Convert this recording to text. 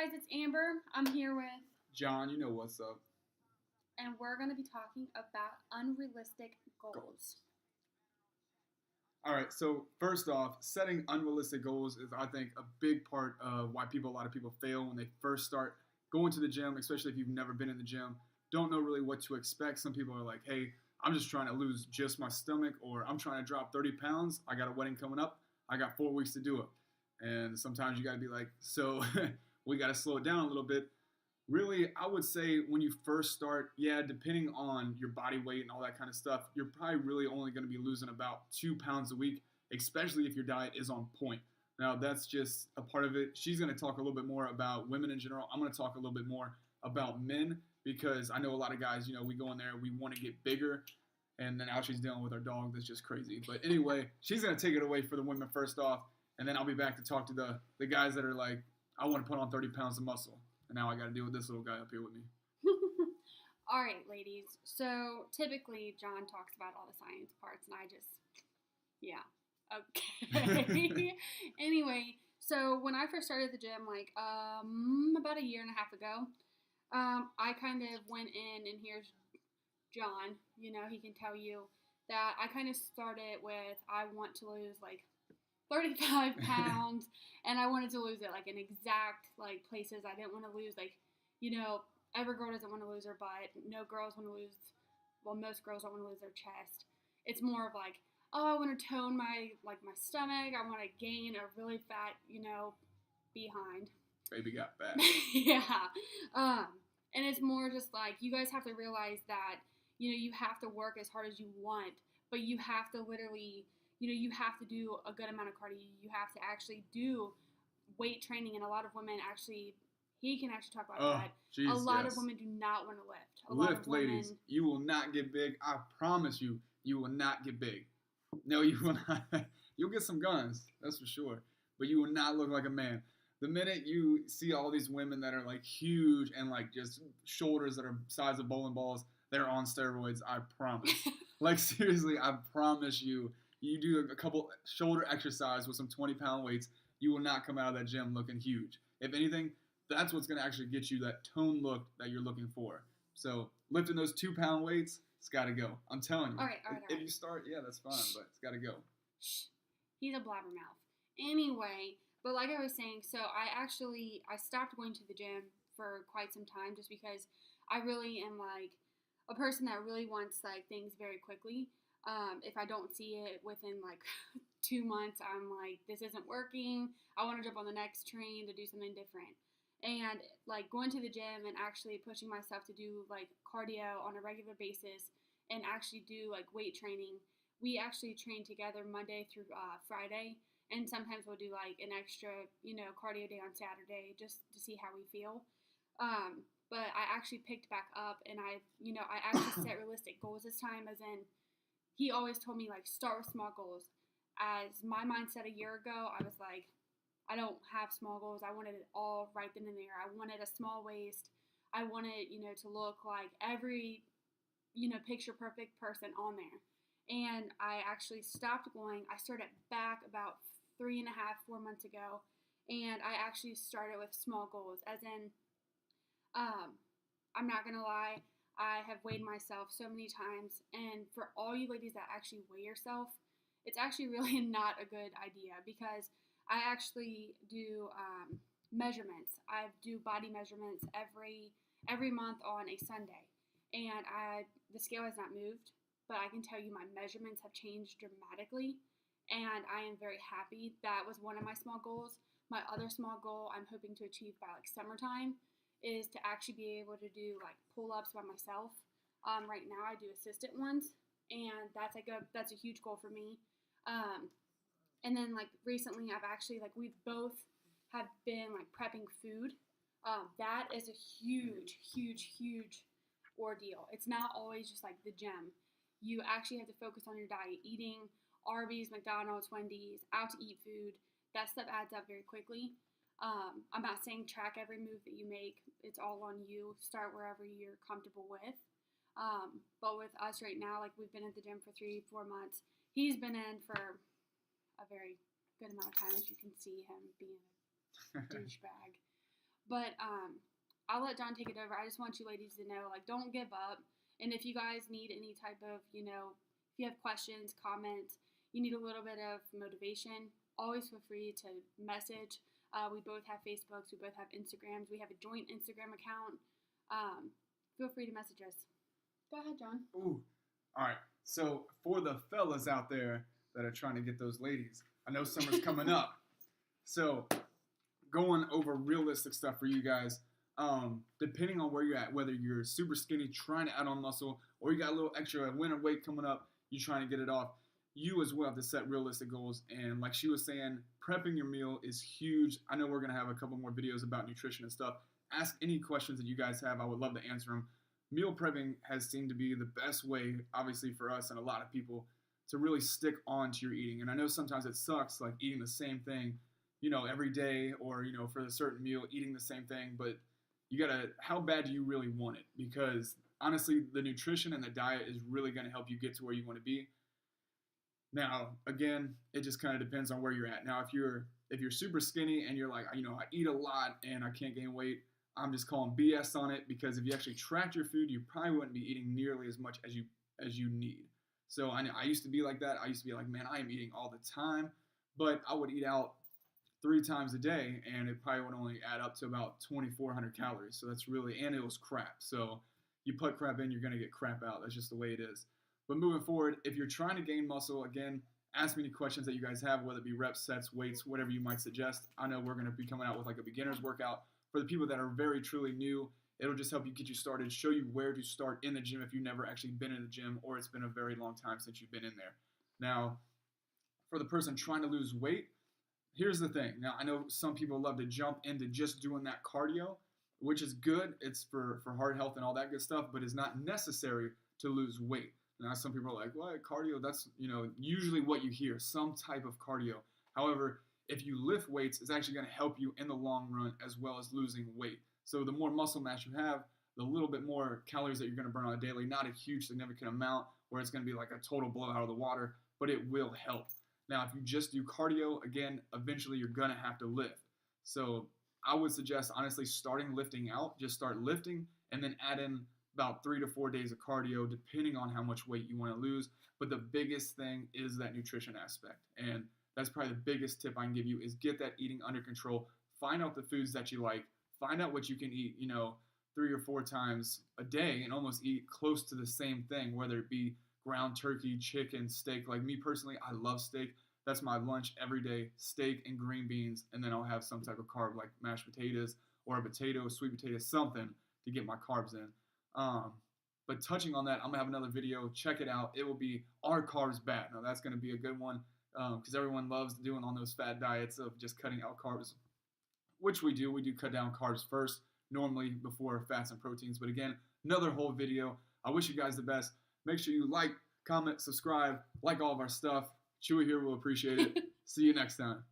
guys, it's Amber. I'm here with, John, you know what's up. and we're going to be talking about unrealistic goals. All right, so first off, setting unrealistic goals is, I think, a big part of why a lot of people fail when they first start going to the gym, especially if you've never been in the gym, don't know really what to expect. Some people are like, hey, I'm just trying to lose just my stomach, or I'm trying to drop 30 pounds. I got a wedding coming up. I got 4 weeks to do it. And sometimes you got to be like, so we got to slow it down a little bit. Really, I would say when you first start, yeah, depending on your body weight and all that kind of stuff, you're probably really only going to be losing about 2 pounds a week, especially if your diet is on point. Now, that's just a part of it. She's going to talk a little bit more about women in general. I'm going to talk a little bit more about men because I know a lot of guys, we go in there, we want to get bigger, and then now she's dealing with our dog that's just crazy. But anyway, she's going to take it away for the women first off, and then I'll be back to talk to the guys that are like, I want to put on 30 pounds of muscle. And now I got to deal with this little guy up here with me. All right, ladies. So typically, John talks about all the science parts, and I just, yeah. Okay. Anyway, so when I first started the gym, about a year and a half ago, I kind of went in, and here's John. He can tell you that I kind of started with I want to lose 35 pounds, and I wanted to lose it in exact places. I didn't want to lose every girl doesn't want to lose her butt. No girls want to lose. Well, most girls don't want to lose their chest. It's more of I want to tone my my stomach. I want to gain a really fat behind. Baby got fat. Yeah. And it's more just you guys have to realize that you have to work as hard as you want, but you have to literally. You have to do a good amount of cardio. You have to actually do weight training, and a lot of women he can actually talk about that. Geez, a lot of women do not want to lift. Lift, ladies. You will not get big. I promise you, you will not get big. No, you will not. You'll get some guns, that's for sure, but you will not look like a man. The minute you see all these women that are huge and just shoulders that are size of bowling balls, they're on steroids. I promise. Seriously, I promise you. You do a couple shoulder exercise with some 20-pound weights, you will not come out of that gym looking huge. If anything, that's what's going to actually get you that toned look that you're looking for. So lifting those 2-pound weights, it's got to go. I'm telling you. All right. If you start, yeah, that's fine, but it's got to go. He's a blabbermouth. Anyway, but like I was saying, so I stopped going to the gym for quite some time just because I really am a person that really wants things very quickly. If I don't see it within 2 months, I'm this isn't working. I want to jump on the next train to do something different. And going to the gym and actually pushing myself to do cardio on a regular basis and actually do weight training. We actually train together Monday through Friday, and sometimes we'll do an extra cardio day on Saturday just to see how we feel. But I actually picked back up, and I actually set realistic goals this time, as in. He always told me, start with small goals. As my mindset a year ago, I was I don't have small goals. I wanted it all right then and there. I wanted a small waist. I wanted, to look like every, picture perfect person on there. And I actually stopped going. I started back about 3.5, 4 months ago. And I actually started with small goals. As in, I'm not going to lie. I have weighed myself so many times, and for all you ladies that actually weigh yourself, it's actually really not a good idea because I actually do measurements. I do body measurements every month on a Sunday, and the scale has not moved, but I can tell you my measurements have changed dramatically, and I am very happy. That was one of my small goals. My other small goal I'm hoping to achieve by summertime is to actually be able to do pull-ups by myself. Right now I do assistant ones, and that's a huge goal for me. And then recently I've actually we both have been prepping food. That is a huge ordeal. It's not always just the gym. You actually have to focus on your diet, eating Arby's, McDonald's, Wendy's, out to eat food. That stuff adds up very quickly. I'm not saying track every move that you make. It's all on you. Start wherever you're comfortable with. But with us right now, we've been at the gym for 3-4 months. He's been in for a very good amount of time, as you can see him being a douchebag. But I'll let John take it over. I just want you ladies to know, like, don't give up. And if you guys need any type of, if you have questions, comments, you need a little bit of motivation, always feel free to message. We both have Facebooks, we both have Instagrams, we have a joint Instagram account. Feel free to message us. Go ahead, John. Ooh, all right. So for the fellas out there that are trying to get those ladies, I know summer's coming up. So going over realistic stuff for you guys. Depending on where you're at, whether you're super skinny trying to add on muscle, or you got a little extra winter weight coming up, you're trying to get it off, you as well have to set realistic goals. And like she was saying, prepping your meal is huge. I know we're going to have a couple more videos about nutrition and stuff. Ask any questions that you guys have. I would love to answer them. Meal prepping has seemed to be the best way, obviously for us and a lot of people, to really stick on to your eating. And I know sometimes it sucks, like eating the same thing, every day, or, for a certain meal, eating the same thing, but how bad do you really want it? Because honestly, the nutrition and the diet is really going to help you get to where you want to be. Now, again, it just kind of depends on where you're at. Now, if you're super skinny and you're like, I eat a lot and I can't gain weight, I'm just calling BS on it, because if you actually tracked your food, you probably wouldn't be eating nearly as much as you need. So I used to be like that. I used to be like, man, I am eating all the time, but I would eat out 3 times a day, and it probably would only add up to about 2,400 calories. So that's and it was crap. So you put crap in, you're going to get crap out. That's just the way it is. But moving forward, if you're trying to gain muscle, again, ask me any questions that you guys have, whether it be reps, sets, weights, whatever you might suggest. I know we're going to be coming out with like a beginner's workout. For the people that are very truly new, it'll just help you get you started, show you where to start in the gym if you've never actually been in the gym, or it's been a very long time since you've been in there. Now, for the person trying to lose weight, here's the thing. Now, I know some people love to jump into just doing that cardio, which is good. It's for heart health and all that good stuff, but it's not necessary to lose weight. Now, some people are like, well, cardio, that's, usually what you hear, some type of cardio. However, if you lift weights, it's actually going to help you in the long run as well as losing weight. So the more muscle mass you have, the little bit more calories that you're going to burn on a daily, not a huge significant amount where it's going to be like a total blowout of the water, but it will help. Now, if you just do cardio, again, eventually you're going to have to lift. So I would suggest, honestly, starting lifting out. Just start lifting and then add in about 3 to 4 days of cardio, depending on how much weight you want to lose. But the biggest thing is that nutrition aspect. And that's probably the biggest tip I can give you, is get that eating under control. Find out the foods that you like. Find out what you can eat, 3 or 4 times a day, and almost eat close to the same thing, whether it be ground turkey, chicken, steak. Like me personally, I love steak. That's my lunch every day, steak and green beans, and then I'll have some type of carb like mashed potatoes or a potato, sweet potato, something to get my carbs in. But touching on that, I'm going to have another video. Check it out. It will be Are Carbs Bad? Now, that's going to be a good one, because everyone loves doing on those fat diets of just cutting out carbs, which we do. We do cut down carbs first, normally before fats and proteins. But again, another whole video. I wish you guys the best. Make sure you like, comment, subscribe, like all of our stuff. Chewy here will appreciate it. See you next time.